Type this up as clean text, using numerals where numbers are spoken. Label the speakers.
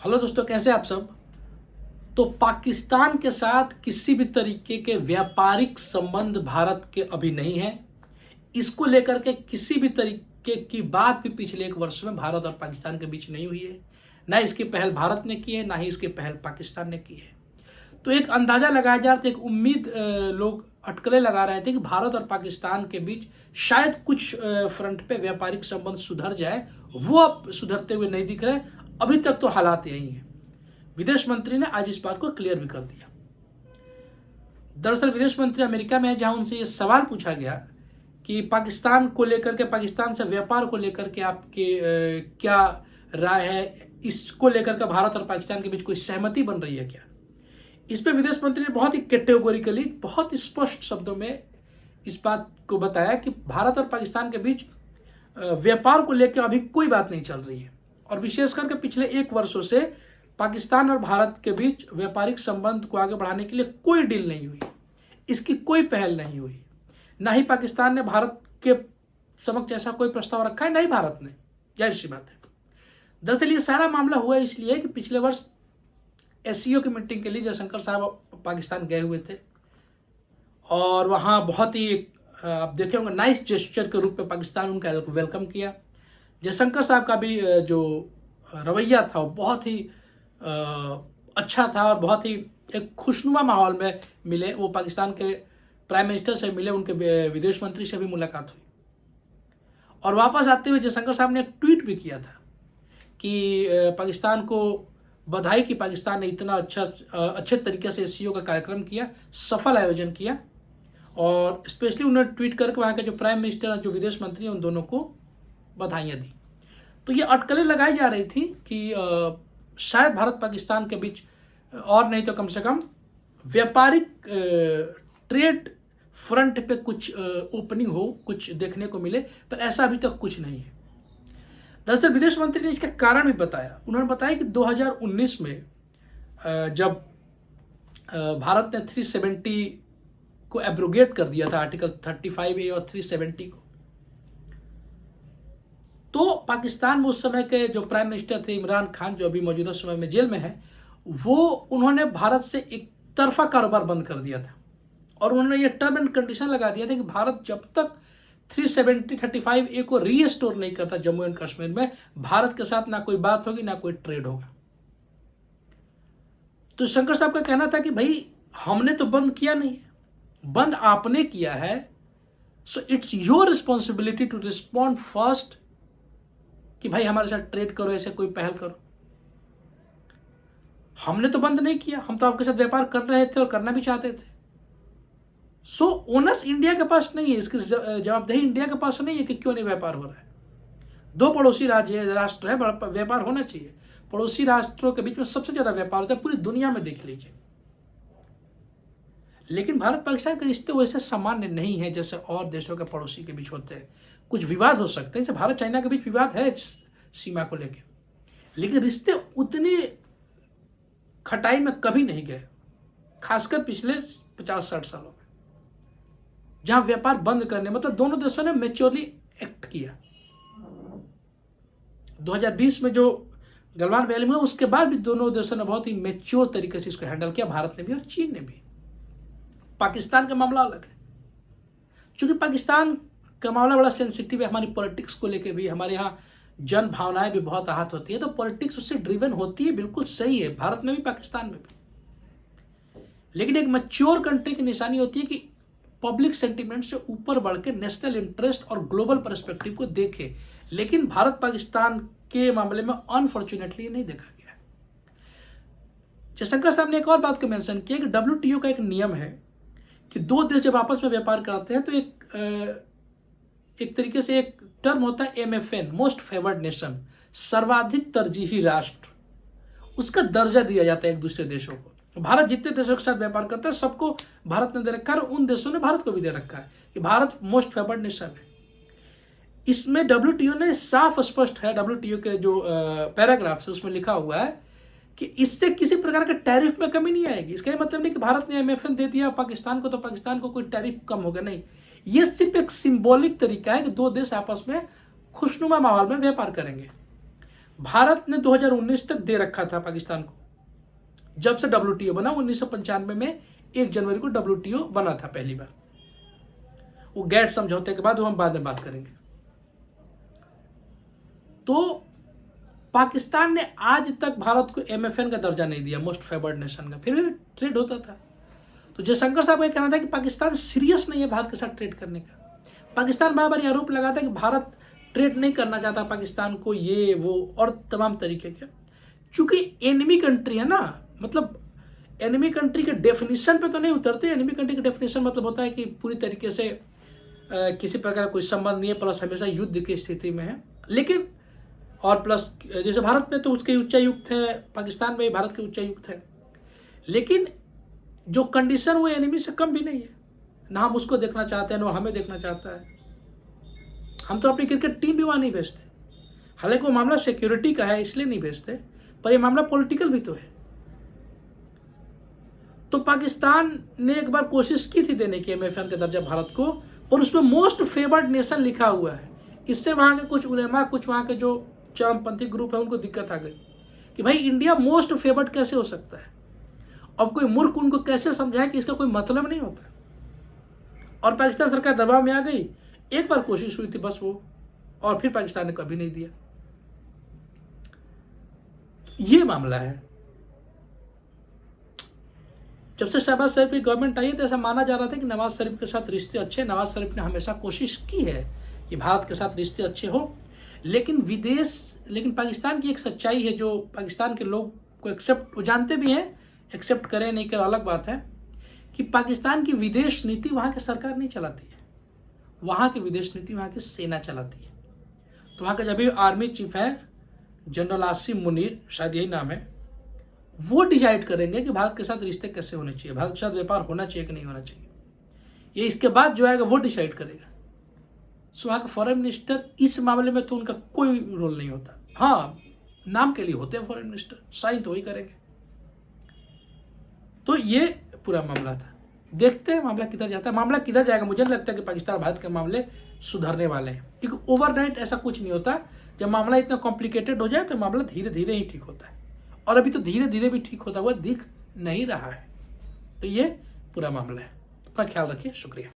Speaker 1: Hello दोस्तों, कैसे आप सब। तो पाकिस्तान के साथ किसी भी तरीके के व्यापारिक संबंध भारत के अभी नहीं है। इसको लेकर के किसी भी तरीके की बात भी पिछले एक वर्ष में भारत और पाकिस्तान के बीच नहीं हुई है। ना इसकी पहल भारत ने की है, ना ही इसकी पहल पाकिस्तान ने की है। तो एक अंदाजा लगाया जा रहा था, एक उम्मीद लोग अटकलें लगा रहे थे कि भारत और पाकिस्तान के बीच शायद कुछ फ्रंट पे व्यापारिक संबंध सुधर जाए। वो अब सुधरते हुए नहीं दिख रहे। अभी तक तो हालात यही हैं। विदेश मंत्री ने आज इस बात को क्लियर भी कर दिया। दरअसल विदेश मंत्री अमेरिका में है, जहां उनसे ये सवाल पूछा गया कि पाकिस्तान को लेकर के, पाकिस्तान से व्यापार को लेकर के आपके क्या राय है, इसको लेकर के भारत और पाकिस्तान के बीच कोई सहमति बन रही है क्या। इस पर विदेश मंत्री ने बहुत ही कैटेगोरिकली, बहुत ही स्पष्ट शब्दों में इस बात को बताया कि भारत और पाकिस्तान के बीच व्यापार को लेकर अभी कोई बात नहीं चल रही है। और विशेष करके पिछले एक वर्षों से पाकिस्तान और भारत के बीच व्यापारिक संबंध को आगे बढ़ाने के लिए कोई डील नहीं हुई, इसकी कोई पहल नहीं हुई। ना ही पाकिस्तान ने भारत के समक्ष ऐसा कोई प्रस्ताव रखा है, ना ही भारत ने। जाहिर सी बात है। दरअसल ये सारा मामला हुआ इसलिए कि पिछले वर्ष एससीओ की मीटिंग के लिए जयशंकर साहब पाकिस्तान गए हुए थे और वहाँ बहुत ही आप देखे होंगे नाइस जेस्चर के रूप में पाकिस्तान उनका वेलकम किया। जयशंकर साहब का भी जो रवैया था वो बहुत ही अच्छा था और बहुत ही एक खुशनुमा माहौल में मिले। वो पाकिस्तान के प्राइम मिनिस्टर से मिले, उनके विदेश मंत्री से भी मुलाकात हुई। और वापस आते हुए जयशंकर साहब ने एक ट्वीट भी किया था कि पाकिस्तान को बधाई कि पाकिस्तान ने इतना अच्छे तरीके से एससीओ का कार्यक्रम किया, सफल आयोजन किया। और स्पेशली उन्होंने ट्वीट करके वहाँ के जो प्राइम मिनिस्टर और जो विदेश मंत्री हैं उन दोनों को बधाइयाँ दी। तो ये अटकलें लगाई जा रही थी कि शायद भारत पाकिस्तान के बीच और नहीं तो कम से कम व्यापारिक ट्रेड फ्रंट पे कुछ ओपनिंग हो, कुछ देखने को मिले, पर ऐसा अभी तक कुछ नहीं है। दरअसल विदेश मंत्री ने इसका कारण भी बताया। उन्होंने बताया कि 2019 में जब भारत ने 370 को एब्रोगेट कर दिया था, आर्टिकल 35A और 370 को, तो पाकिस्तान में उस समय के जो प्राइम मिनिस्टर थे इमरान खान, जो अभी मौजूदा समय में जेल में है, वो उन्होंने भारत से एक तरफा कारोबार बंद कर दिया था। और उन्होंने ये टर्म एंड कंडीशन लगा दिया था कि भारत जब तक 335A को रीस्टोर नहीं करता जम्मू एंड कश्मीर में, भारत के साथ ना कोई बात होगी, ना कोई ट्रेड होगा। तो शंकर साहब का कहना था कि भाई हमने तो बंद किया नहीं, बंद आपने किया है, so it's your responsibility to respond first कि भाई हमारे साथ ट्रेड करो, ऐसे कोई पहल करो। हमने तो बंद नहीं किया, हम तो आपके साथ व्यापार कर रहे थे और करना भी चाहते थे। सो ओनस इंडिया के पास नहीं है, इसकी जवाबदेही इंडिया के पास नहीं है कि क्यों नहीं व्यापार हो रहा है। दो पड़ोसी राष्ट्र है, व्यापार होना चाहिए। पड़ोसी राष्ट्रों के बीच में सबसे ज्यादा व्यापार होता है, पूरी दुनिया में देख लीजिए। लेकिन भारत पाकिस्तान के रिश्ते वैसे सामान्य नहीं है जैसे और देशों के पड़ोसी के बीच होते हैं। कुछ विवाद हो सकते हैं, जैसे भारत चाइना के बीच विवाद है सीमा को लेकर, लेकिन रिश्ते उतनी खटाई में कभी नहीं गए, खासकर पिछले 50-60 सालों में, जहां व्यापार बंद करने मतलब दोनों देशों ने मैच्योरली एक्ट किया। 2020 में जो गलवान वैली में, उसके बाद भी दोनों देशों ने बहुत ही मैच्योर तरीके से इसको हैंडल किया, भारत ने भी और चीन ने भी। पाकिस्तान का मामला अलग है, क्योंकि पाकिस्तान का मामला बड़ा सेंसिटिव है। हमारी पॉलिटिक्स को लेके भी, हमारे यहाँ जन भावनाएं भी बहुत आहत होती है, तो पॉलिटिक्स उससे ड्रिवन होती है, बिल्कुल सही है, भारत में भी पाकिस्तान में भी। लेकिन एक मैच्योर कंट्री की निशानी होती है कि पब्लिक सेंटिमेंट से ऊपर बढ़ के नेशनल इंटरेस्ट और ग्लोबल पर्सपेक्टिव को देखे। लेकिन भारत पाकिस्तान के मामले में अनफॉर्चुनेटली ये नहीं देखा गया। जयशंकर साहब ने एक और बात को मेंशन किया कि WTO का एक नियम है कि दो देश जब आपस में व्यापार करते हैं तो एक तरीके से एक टर्म होता है MFN, मोस्ट फेवर्ड नेशन, सर्वाधिक तरजीही राष्ट्र, उसका दर्जा दिया जाता है एक दूसरे देशों को। भारत जितने देशों के साथ व्यापार करता है सबको भारत ने दे रखा है, और उन देशों ने भारत को भी दे रखा है कि भारत मोस्ट फेवर्ड नेशन है। इसमें WTO ने साफ स्पष्ट है, WTO के जो पैराग्राफ है उसमें लिखा हुआ है कि इससे किसी प्रकार के टैरिफ में कमी नहीं आएगी। इसका मतलब नहीं कि भारत ने MFN दे दिया पाकिस्तान को तो पाकिस्तान को कोई टैरिफ कम होगा, नहीं। ये सिर्फ एक सिंबॉलिक तरीका है कि दो देश आपस में खुशनुमा माहौल में व्यापार करेंगे। भारत ने 2019 तक दे रखा था पाकिस्तान को। जब से WTO बना 1995 में 1 जनवरी को WTO बना था पहली बार। वो गैट समझौते के बाद वो हम बाद में बात करेंगे। तो पाकिस्तान ने आज तक भारत को MFN का दर्जा नहीं दिया, मोस्ट फेवर्ड नेशन का, फिर भी ट्रेड होता था। तो जयशंकर साहब का यह कहना था कि पाकिस्तान सीरियस नहीं है भारत के साथ ट्रेड करने का। पाकिस्तान बार बार आरोप लगाता है कि भारत ट्रेड नहीं करना चाहता पाकिस्तान को, ये वो और तमाम तरीके के। चूंकि एनिमी कंट्री है ना, मतलब एनिमी कंट्री के डेफिनेशन पे तो नहीं उतरते। एनिमी कंट्री का डेफिनेशन मतलब होता है कि पूरी तरीके से किसी प्रकार का कोई संबंध नहीं है, प्लस हमेशा युद्ध की स्थिति में है। लेकिन और प्लस जैसे भारत में तो उसके उच्चायुक्त है, पाकिस्तान में भारत के उच्चायुक्त है, लेकिन जो कंडीशन वो एनिमी से कम भी नहीं है। ना हम उसको देखना चाहते हैं, ना हमें देखना चाहता है। हम तो अपनी क्रिकेट टीम भी वहाँ नहीं भेजते। हालांकि वो मामला सिक्योरिटी का है इसलिए नहीं भेजते, पर ये मामला पॉलिटिकल भी तो है। तो पाकिस्तान ने एक बार कोशिश की थी देने की MFN का दर्जा भारत को, और उसमें मोस्ट फेवर्ड नेशन लिखा हुआ है। इससे वहाँ के कुछ उलेमा, कुछ वहाँ के जो चरमपंथी ग्रुप है, उनको दिक्कत आ गई कि भाई इंडिया मोस्ट फेवर्ड कैसे हो सकता है। अब कोई मूर्ख उनको कैसे समझाए कि इसका कोई मतलब नहीं होता। और पाकिस्तान सरकार दबाव में आ गई। एक बार कोशिश हुई थी बस वो, और फिर पाकिस्तान ने कभी नहीं दिया। ये मामला है। जब से शहबाज शरीफ की गवर्नमेंट आई है तो ऐसा माना जा रहा था कि नवाज शरीफ के साथ रिश्ते अच्छे। नवाज शरीफ ने हमेशा कोशिश की है कि भारत के साथ रिश्ते अच्छे हो, लेकिन पाकिस्तान की एक सच्चाई है जो पाकिस्तान के लोग को एक्सेप्ट जानते भी हैं, एक्सेप्ट करें नहीं करें अलग बात है, कि पाकिस्तान की विदेश नीति वहाँ की सरकार नहीं चलाती है। वहाँ की विदेश नीति वहाँ की सेना चलाती है। तो वहाँ का जब भी आर्मी चीफ है जनरल आसिम मुनीर, शायद यही नाम है, वो डिसाइड करेंगे कि भारत के साथ रिश्ते कैसे होने चाहिए, भारत के साथ व्यापार होना चाहिए कि नहीं होना चाहिए। ये इसके बाद जो आएगा वो डिसाइड करेगा। सो वहाँ का फॉरेन मिनिस्टर इस मामले में तो उनका कोई रोल नहीं होता। हाँ, नाम के लिए होते हैं फॉरेन मिनिस्टर, साइन तो वही करेंगे। तो ये पूरा मामला था। देखते हैं मामला किधर जाता है। मामला किधर जाएगा, मुझे नहीं लगता कि पाकिस्तान भारत के मामले सुधरने वाले हैं, क्योंकि ओवरनाइट ऐसा कुछ नहीं होता। जब मामला इतना कॉम्प्लिकेटेड हो जाए तो मामला धीरे धीरे ही ठीक होता है, और अभी तो धीरे धीरे भी ठीक होता हुआ दिख नहीं रहा है। तो ये पूरा मामला है। अपना ख्याल रखिए, शुक्रिया।